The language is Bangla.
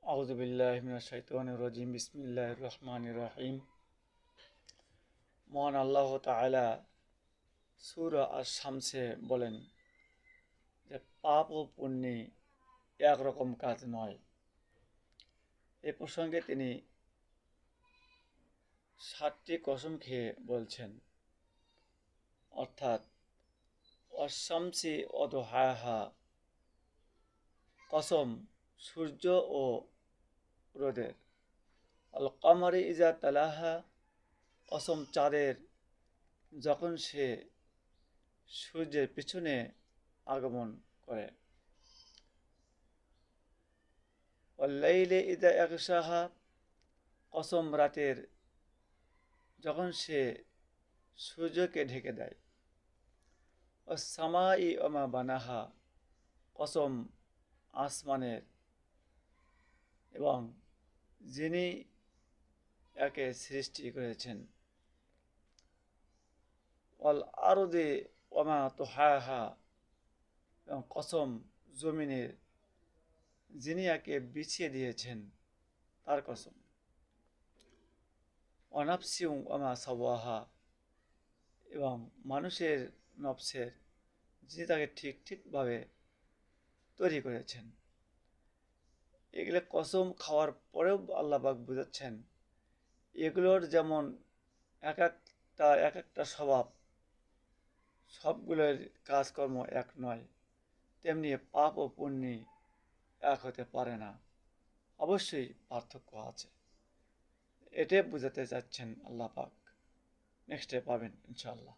আউযু বিল্লাহি মিনাশ শাইতানির রাজিম বিসমিল্লাহির রহমানির রহিম। মহান আল্লাহ তাআলা সূরা আশ-শামসে বলেন যে পাপ ও পুণ্যি একরকম কাজ নয়। এ প্রসঙ্গে তিনি 7টি কসম খেয়ে বলছেন, অর্থাৎ ওয়াশ-শামসি ওয়া দুহাহা, কসম সূর্য ও রোদের। আল কমারি ইজা তালাহা, কসম চাঁদের যখন সে সূর্যের পিছনে আগমন করে। ওয়াল্লাইলি ইজা ইয়াগশাহা, কসম রাতের যখন সে সূর্যকে ঢেকে দেয়। ওয়াস-সামাই ওয়া মা বানাহা, কসম আসমানের এবং যিনি একে সৃষ্টি করেছেন। ওয়াল আরদি ওয়া মা তুহাহা, এবং কসম জমিনের যিনি একে বিছিয়ে দিয়েছেন তার কসম। ওয়া নাফসি ওয়া মা সাওয়াহা, এবং মানুষের নফসের যিনি তাকে ঠিকভাবে তৈরি করেছেন। এগুলো কসম খাওয়ার পরেও আল্লাহ পাক বুঝাচ্ছেন এগুলোর যেমন এক একটা স্বভাব, সবগুলোর কাজকর্ম এক নয়, তেমনি পাপ ও পুণ্যি এক হতে পারে না, অবশ্যই পার্থক্য আছে। এটাই বুঝাতে চাচ্ছেন আল্লাহ পাক। নেক্সটে পাবেন ইনশাআল্লাহ।